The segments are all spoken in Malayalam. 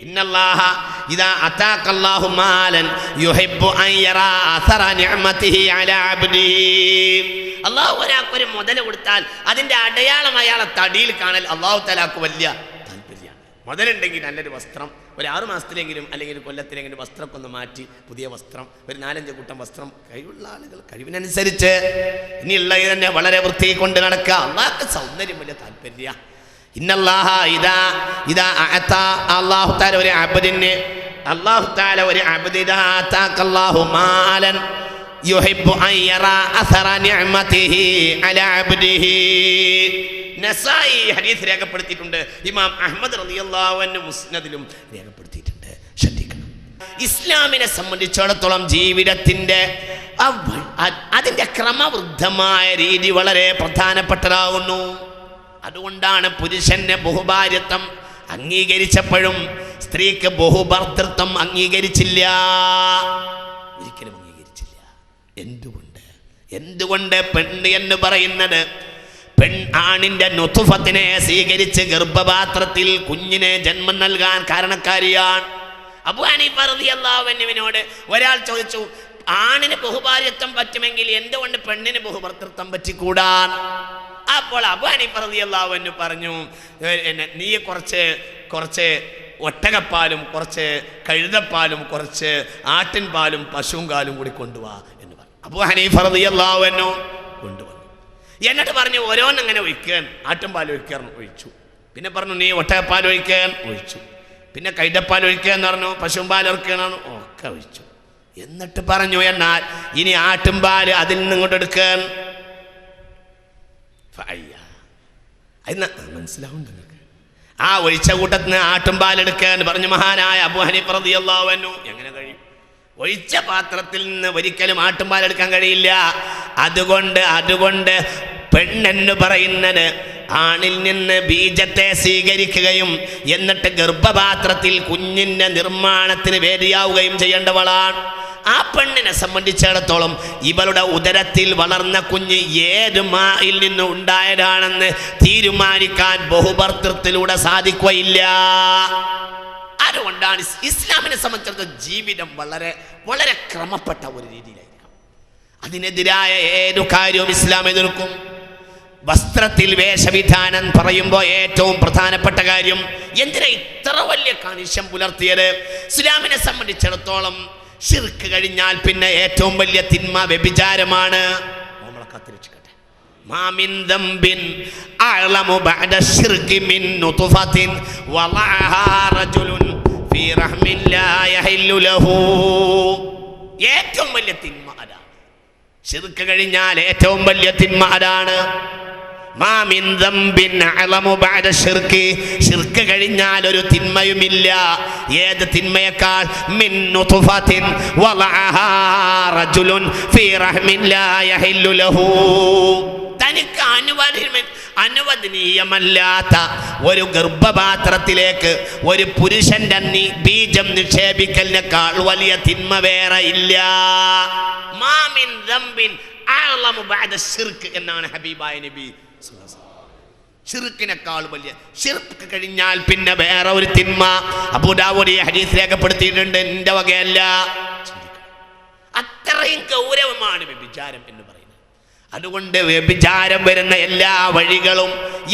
ഇന്നല്ലാഹ ഇദാ അതാകല്ലാഹു മാലൻ യുഹിബ്ബു അൻ യറാ അസറ നിഅമതിഹി അലാ അബ്ദിഹി. അല്ലാഹു ഒരാൾക്കൊരു മുതൽ കൊടുത്താൽ അതിന്റെ അടയാളം അയാളെ തടിയിൽ കാണൽ അല്ലാഹു തആലാക്ക് വലിയ താല്പര്യമാണ്. മുതലുണ്ടെങ്കിൽ നല്ലൊരു വസ്ത്രം, ഒരു 6 മാസത്തിലെങ്കിലും അല്ലെങ്കിൽ കൊല്ലത്തിലെങ്കിലും വസ്ത്രമൊക്കെ ഒന്ന് മാറ്റി പുതിയ വസ്ത്രം, ഒരു 4-5 കൂട്ടം വസ്ത്രം, കഴിവുള്ള ആളുകൾ കഴിവിനനുസരിച്ച് ഇനിയുള്ളത് തന്നെ വളരെ വൃത്തി കൊണ്ട് നടക്കുക. അള്ളാഹ്ക്ക് സൗന്ദര്യം വലിയ താല്പര്യ. ഇന്നല്ലാഹ ഇദാ അഅതാ അല്ലാഹു തആല ഒരു അബ്ദിനെ ഒരു അബ്ദ് ഇദാ അതാകല്ലാഹു മാലൻ യുഹിബ്ബു അൻ യറാ അസറ നിഅമതിഹി അലാ അബ്ദിഹി. നസായി ഹദീസ് രേഖപ്പെടുത്തിയിട്ടുണ്ട്. ഇമാം അഹ്മദ് റളിയല്ലാഹു അൻഹു മുസ്നദിലും രേഖപ്പെടുത്തിയിട്ടുണ്ട്. ശ്രദ്ധിക്കണം, ഇസ്ലാമിനെ സംബന്ധിച്ചിടത്തോളം ജീവിതത്തിന്റെ അതിന്റെ ക്രമവൃദ്ധമായ രീതി വളരെ പ്രധാനപ്പെട്ടതാകുന്നു. അതുകൊണ്ടാണ് പുരുഷന് ബഹുഭാര്യത്വം അംഗീകരിച്ചപ്പോഴും സ്ത്രീക്ക് ബഹുഭർത്തൃത്വം അംഗീകരിച്ചില്ല, ഒരിക്കലും അംഗീകരിച്ചില്ല. എന്തുകൊണ്ട് പെണ്ണ് എന്ന് പറയുന്നത് ആണിന്റെ നുത്ഫത്തിനെ സ്വീകരിച്ച് ഗർഭപാത്രത്തിൽ കുഞ്ഞിനെ ജന്മം നൽകാൻ കാരണക്കാരിയാണ്. അബൂ ഹനീഫ റളിയല്ലാഹു അൻഹുവിനോട് ഒരാൾ ചോദിച്ചു, ആണിന് ബഹുഭാര്യത്വം പറ്റുമെങ്കിൽ എന്തുകൊണ്ട് പെണ്ണിന് ബഹുഭർത്തൃത്വം പറ്റിക്കൂടാ? അപ്പോൾ അബൂ ഹനീഫ റളിയല്ലാഹു അൻഹു പറഞ്ഞു, നീ കുറച്ച് ഒട്ടകപ്പാലും കുറച്ച് കഴുതപ്പാലും കുറച്ച് ആട്ടിൻപാലും പശുവും കാലും കൂടി കൊണ്ടുപോവാ എന്ന് പറഞ്ഞു. അബൂ ഹനീഫ റളിയല്ലാഹു അൻഹു കൊണ്ടുവന്നു. എന്നിട്ട് പറഞ്ഞു, ഓരോന്നങ്ങനെ ഒഴിക്കാൻ, ആട്ടുംപാൽ ഒഴിക്കാൻ ഒഴിച്ചു. പിന്നെ പറഞ്ഞു, നീ ഒട്ടകപ്പാൽ ഒഴിക്കാൻ ഒഴിച്ചു. പിന്നെ കൈതപ്പാൽ ഒഴിക്കുക എന്ന് പറഞ്ഞു, പശുമ്പാൽ ഇറക്കണം ഒക്കെ ഒഴിച്ചു. എന്നിട്ട് പറഞ്ഞു, എന്നാൽ ഇനി ആട്ടുംപാൽ അതിൽ നിന്ന് ഇങ്ങോട്ട് എടുക്കാൻ. മനസ്സിലാവുന്നുണ്ട് നിങ്ങൾക്ക്? ആ ഒഴിച്ച കൂട്ടത്തിന് ആട്ടുംപാൽ എടുക്കാൻ പറഞ്ഞു മഹാനായ അബൂ ഹനീഫ റളിയല്ലാഹു അൻഹു. എങ്ങനെ കഴിയും? ഒഴിച്ച പാത്രത്തിൽ നിന്ന് ഒരിക്കലും ആട്ടുംപാൽ എടുക്കാൻ കഴിയില്ല. അതുകൊണ്ട് പെണ്ണെന്ന് പറയുന്നത് ആണിൽ നിന്ന് ബീജത്തെ സ്വീകരിക്കുകയും എന്നിട്ട് ഗർഭപാത്രത്തിൽ കുഞ്ഞിന്റെ നിർമ്മാണത്തിന് വേദിയാവുകയും ചെയ്യേണ്ടവളാണ്. ആ പെണ്ണിനെ സംബന്ധിച്ചിടത്തോളം ഇവളുടെ ഉദരത്തിൽ വളർന്ന കുഞ്ഞ് ഏത് മായിൽ നിന്ന് ഉണ്ടായതാണെന്ന് തീരുമാനിക്കാൻ ബഹുഭർത്തൃത്വത്തിലൂടെ സാധിക്കുകയില്ല. അതുകൊണ്ടാണ് ഇസ്ലാമിനെ സംബന്ധിച്ചിടത്തോളം ജീവിതം വളരെ വളരെ ക്രമപ്പെട്ട ഒരു രീതിയിലായിരിക്കും. അതിനെതിരായ ഏതു കാര്യവും ഇസ്ലാം എതിർക്കും. വസ്ത്രത്തിൽ വേഷവിധാനം പറയുമ്പോൾ ഏറ്റവും പ്രധാനപ്പെട്ട കാര്യം എന്തിനാ ഇത്ര വലിയ കണിശം പുലർത്തിയത്? ഇസ്ലാമിനെ സംബന്ധിച്ചിടത്തോളം ശിർക്ക് കഴിഞ്ഞാൽ പിന്നെ ഏറ്റവും വലിയ തിന്മ വ്യഭിചാരമാണ്. നമ്മളെ കത്തിരച്ചിക്കട്ടെ. മാമിൻ ദംബിൻ അഅ്ലമു ബഅദ ശിർകി മിൻ നുത്ഫത്തിൻ വളഅഹാ റജുലുൻ ഫീ റഹ്മിൻ ലാ യഹില്ലു ലഹു. ഏറ്റവും വലിയ തിന്മ അതാണ്. ശിർക്ക് കഴിഞ്ഞാൽ ഏറ്റവും വലിയ തിന്മ അതാണ്. മാമിൻ ദംബിൻ അഅ്ലമു ബഅദ ശിർകി. ശിർക്ക് കഴിഞ്ഞാൽ ഒരു തിന്മയുമില്ല. ഏത് തിന്മയേക്കാൾ? മിൻ നുത്ഫത്തിൻ വളഅഹാ റജുലുൻ ഫീ റഹ്മിൻ ലാ യഹില്ലു ലഹു. തനിക്ക് അനുവദനീയമല്ലാത്ത ഒരു ഗർഭപാത്രത്തിലേക്ക് ഒരു പുരുഷന്റെ ബീജം നിക്ഷേപിക്കലിനേക്കാൾ വലിയ തിന്മ വേറെ ഇല്ല. മാമിൻ ദംബിൻ അഅ്ലമു ബഅദ ശിർക്ക് എന്നാണ് ഹബീബായ നബി. ശിർക്കിനേക്കാൾ വലിയ ശിർക്ക് കഴിഞ്ഞാൽ പിന്നെ വേറെ ഒരു തിന്മ. അബൂ ദാവൂദ് ഈ ഹദീസ് രേഖപ്പെടുത്തിയിട്ടുണ്ട്, എന്റെ വകയല്ല. അത്രയും ഗൗരവമാണ് വ്യഭിചാരം എന്ന് പറയുന്നത്. അതുകൊണ്ട് വ്യഭിചാരം വരുന്ന എല്ലാ വഴികളും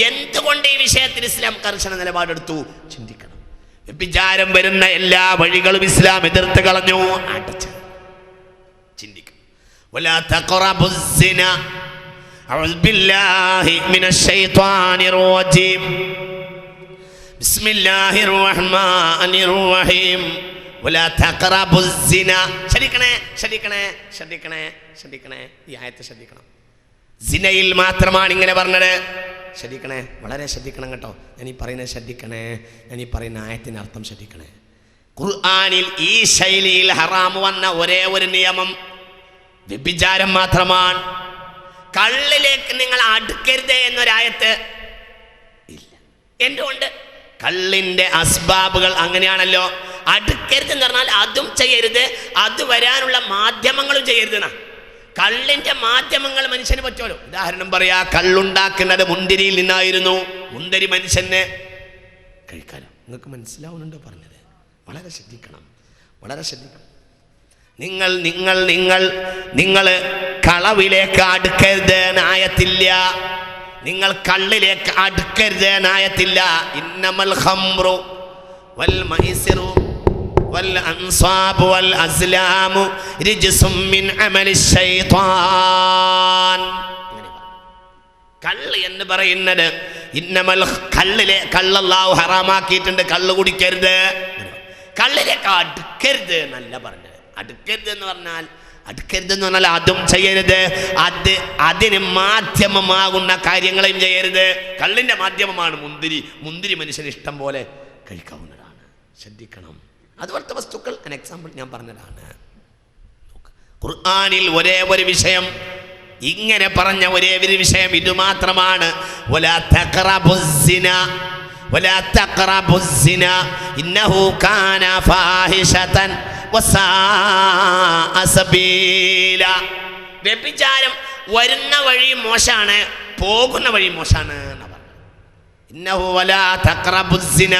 എന്തുകൊണ്ട് ഈ വിഷയത്തിൽ ഇസ്ലാം കർശന നിലപാടെടുത്തു? ചിന്തിക്കണം. വ്യഭിചാരം വരുന്ന എല്ലാ വഴികളും ഇസ്ലാം എതിർത്ത് കളഞ്ഞു. ചിന്തിക്കണം. വലാ തഖറബുസ് സിന. അഊദു ബില്ലാഹി മിനശ് ശൈത്വാനിർ റജീം. ബിസ്മില്ലാഹിർ റഹ്മാനിർ റഹീം. വലാ തഖറബുസ് സിന. ശ്രദ്ധിക്കണേ. ഈ ആയത്ത് ശ്രദ്ധിക്കണം. സിനയിൽ മാത്രമാണ് ഇങ്ങനെ പറഞ്ഞത്. ശ്രദ്ധിക്കണേ, വളരെ ശ്രദ്ധിക്കണം കേട്ടോ. ഞാൻ ഈ പറയുന്നത് ശ്രദ്ധിക്കണേ. ഞാൻ ഈ പറയുന്ന ആയത്തിന് അർത്ഥം ശ്രദ്ധിക്കണേ. ഖുർആനിൽ ഈ ശൈലിയിൽ ഹറാം വന്ന ഒരേ ഒരു നിയമം വ്യഭിചാരം മാത്രമാണ്. കള്ളിലേക്ക് നിങ്ങൾ അടുക്കരുത് എന്നൊരായത്ത് ഇല്ല. എന്തുകൊണ്ട്? കള്ളിന്റെ അസ്ബാബുകൾ അങ്ങനെയാണല്ലോ. അടുക്കരുത് എന്ന് പറഞ്ഞാൽ അതും ചെയ്യരുത്, അത് വരാനുള്ള മാധ്യമങ്ങളും ചെയ്യരുതെന്നാ. കള്ളിന്റെ മാധ്യമങ്ങൾ മനുഷ്യന് പറ്റുമല്ലോ. ഉദാഹരണം പറയാ, കള്ളുണ്ടാക്കുന്നത് മുന്തിരിയിൽ നിന്നായിരുന്നു. മുന്തിരി മനുഷ്യന് കഴിക്കാനോ? നിങ്ങൾക്ക് മനസ്സിലാവുന്നുണ്ടോ പറഞ്ഞത്? വളരെ ശ്രദ്ധിക്കണം, വളരെ ശ്രദ്ധിക്കണം. നിങ്ങൾ കളവിലേക്ക് അടുക്കരുത് നായത്തില്ല, നിങ്ങൾ കള്ളിലേക്ക് അടുക്കരുത് നായത്തില്ല. ഇന്നമൽ ഖംറു വൽ മൈസിറു വൽ അൻസാബു വൽ അസ്ലാമു റിജ്സും മിൻ അമലി ശൈത്താൻ. കള്ള് എന്ന് പറയുന്നത് ഇന്നമൽ കള്ളല്ലാഹു ഹറാമാക്കിയിട്ടുണ്ട്. കള്ള് കുടിക്കരുത്, കള്ളിലേക്ക് അടുക്കരുത് എന്നല്ല പറഞ്ഞത്. അടുക്കരുത് എന്ന് പറഞ്ഞാൽ അതും ചെയ്യരുത്, അതിന് മാധ്യമമാകുന്ന കാര്യങ്ങളെയും ചെയ്യരുത്. കള്ളിൻ്റെ മാധ്യമമാണ് മുന്തിരി മനുഷ്യന് ഇഷ്ടം പോലെ കഴിക്കാവുന്നതാണ്. ശ്രദ്ധിക്കണം. അതുപോലത്തെ വസ്തുക്കൾ എക്സാമ്പിൾ ഞാൻ പറഞ്ഞതാണ്. ഖുർആനിൽ ഒരേ ഒരു വിഷയം, ഇങ്ങനെ പറഞ്ഞ ഒരേ ഒരു വിഷയം ഇത് മാത്രമാണ്. വലാ തഖറബുസ്സിന വലാ തഖറബുസ്സിന ഇന്നഹു കാന ഫാഹിശതൻ വസാഅ സബീല. വ്യഭിചാരം വരുന്ന വഴി മോശാണ്, പോകുന്ന വഴി മോശാണ് എന്ന് പറഞ്ഞു. ഇന്നഹു വലാ തഖറബുസ്സിന,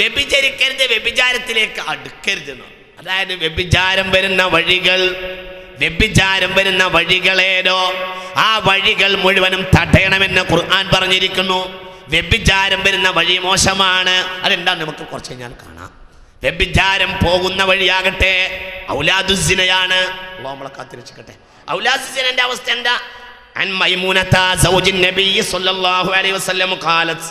വ്യഭിചരിക്കരുത്, വ്യഭിചാരത്തിലേക്ക് അടുക്കരുത്. അതായത് വ്യഭിചാരം വരുന്ന വഴികളേതോ ആ വഴികൾ മുഴുവനും തടയണമെന്ന് ഖുർആൻ പറഞ്ഞിരിക്കുന്നു. വ്യഭിചാരം വരുന്ന വഴി മോശമാണ്. അതെന്താ നമുക്ക് കുറച്ച് കഴിഞ്ഞാൽ കാണാം. വ്യഭിചാരം പോകുന്ന വഴിയാകട്ടെ ഔലാദുസ്സിനയാണ്. അല്ലാഹു നമ്മളെ കാത്തിരക്ഷിക്കട്ടെ. ഔലാദുസ്സിനന്റെ അവസ്ഥ എന്താ? അൻ മൈമൂനത സൗജിൻ നബി സ്വല്ലല്ലാഹു അലൈഹി വസല്ലം ഖാലത്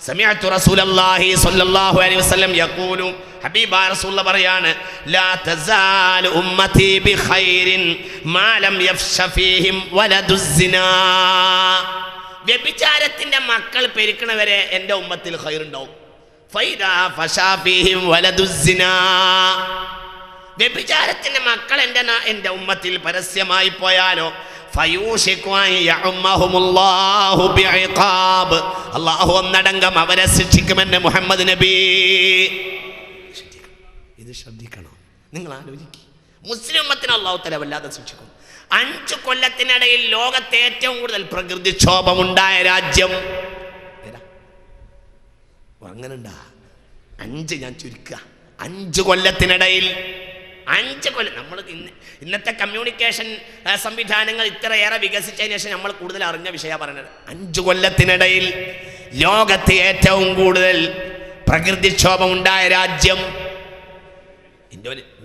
സമിഅതു റസൂലല്ലാഹി സ്വല്ലല്ലാഹു അലൈഹി വസല്ലം യഖൂലു, ഹബീബായ റസൂലുള്ളാഹി പറയാണ്, ലാ തസാലു ഉമ്മതി ബിഖൈരിൻ മാ ലം യഫ്ശ ഫീഹിം വലദുസ്സിനാ. വ്യഭിചാരത്തിന്റെ മക്കൾ പെരുക്കണവരെ എൻ്റെ ഉമ്മത്തിൽ ഖൈറുണ്ടാവും. ഫൈദാ ഫശാ ഫീഹിം വലദുസ്സിനാ. വ്യഭിചാരത്തിന്റെ മക്കൾ എൻ്റെ ഉമ്മത്തിൽ പരസ്യമായി പോയാലോ അല്ലാഹു ഒന്നടങ്കം അവരെ ശിക്ഷിക്കുമെന്ന് മുഹമ്മദ് നബി. ഇത് ശ്രദ്ധിക്കണം, നിങ്ങൾ ആലോചിക്കുക. മുസ്ലിം ഉമ്മത്തിനെ അല്ലാഹു തആല വല്ലാതെ ശിക്ഷിക്കും. 5 കൊല്ലത്തിനിടയിൽ ലോകത്തെ ഏറ്റവും കൂടുതൽ പ്രകൃതിക്ഷോഭമുണ്ടായ രാജ്യം ഏതാ? അങ്ങനെണ്ടാ? 5 ഞാൻ ചുരുക്കുക. 5 കൊല്ലത്തിനിടയിൽ 5 കൊല്ലം. നമ്മൾ ഇന്നത്തെ കമ്മ്യൂണിക്കേഷൻ സംവിധാനങ്ങൾ ഇത്രയേറെ വികസിച്ചതിന് ശേഷം നമ്മൾ കൂടുതൽ അറിഞ്ഞ വിഷയമാണ് പറയുന്നത്. 5 കൊല്ലത്തിനിടയിൽ ലോകത്തെ ഏറ്റവും കൂടുതൽ പ്രകൃതിക്ഷോഭം ഉണ്ടായ രാജ്യം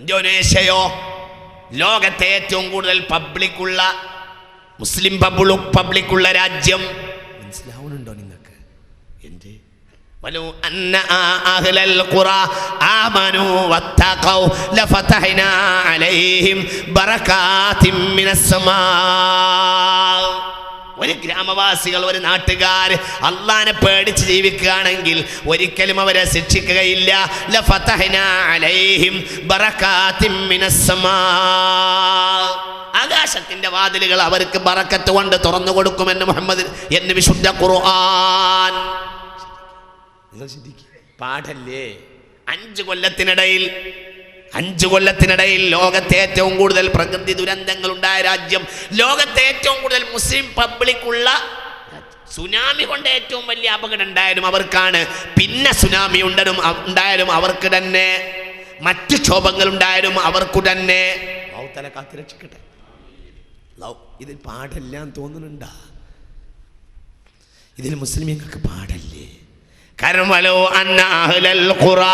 ഇന്തോനേഷ്യയോ? ലോകത്തെ ഏറ്റവും കൂടുതൽ പബ്ലിക്കുള്ള മുസ്ലിം പബ്ലിക്കുള്ള രാജ്യം. മനസ്സിലാവുന്നുണ്ടോ നിങ്ങൾക്ക്? എന്ത് വലു അന്ന അഹ്ലൽ ഖുറാ ആമനൂ വത്തഖൗ ലഫതഹ്നാ അലൈഹിം ബറകാതിൻ മിനസ് സമാ. ഒരു ഗ്രാമവാസികൾ, ഒരു നാട്ടുകാർ അല്ലാഹനെ പേടിച്ച് ജീവിക്കുകയാണെങ്കിൽ ഒരിക്കലും അവരെ ശിക്ഷിക്കുകയില്ല. ലഫതഹ്നാ അലൈഹിം ബറകാതിൻ മിനസ് സമാ. ആകാശത്തിന്റെ വാതിലുകൾ അവർക്ക് ബറക്കത്ത് കൊണ്ട് തുറന്നു കൊടുക്കുമെന്ന് മുഹമ്മദ് എന്ന് വിശുദ്ധ ഖുർആൻ. നിങ്ങൾ ചിന്തിക്കുക, പാഠല്ലേ? 5 കൊല്ലത്തിനിടയിൽ ലോകത്തെ ഏറ്റവും കൂടുതൽ പ്രകൃതി ദുരന്തങ്ങൾ ഉണ്ടായ രാജ്യം, ലോകത്തെ ഏറ്റവും കൂടുതൽ മുസ്ലിം പബ്ലിക്കുള്ള, സുനാമി കൊണ്ട് ഏറ്റവും വലിയ അപകടം ഉണ്ടായാലും അവർക്കാണ്. പിന്നെ സുനാമി ഉണ്ടായാലും അവർക്ക് തന്നെ, മറ്റു ക്ഷോഭങ്ങൾ ഉണ്ടായാലും അവർക്ക് തന്നെ. അല്ലാഹു തആല കാത്തിരക്ഷിക്കട്ടെ. ഇതിൽ പാഠെല്ലാം തോന്നുന്നുണ്ടാ? ഇതിൽ മുസ്ലിമീങ്ങൾക്ക് പാടല്ലേ? കാരണം വലോ അന്ന അഹ്ലൽ ഖുറാ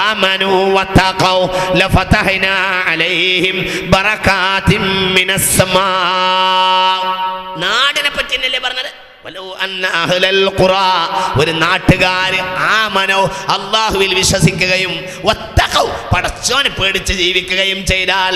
ആമനൂ വത്തഖൗ ലഫതഹ്നാ അലൈഹിം ബറകാതിൻ മിനസ് സമാ. നാടിനെ പറ്റി എന്നല്ലേ പറഞ്ഞത്? വലോ അന്ന അഹ്ലൽ ഖുറാ, ഒരു നാട്ടുകാർ ആമനോ അല്ലാഹുവിൽ വിശ്വസിക്കുകയും വത്തഖൗ പടച്ചോനെ പേടിച്ച് ജീവിക്കുകയും ചെയ്താൽ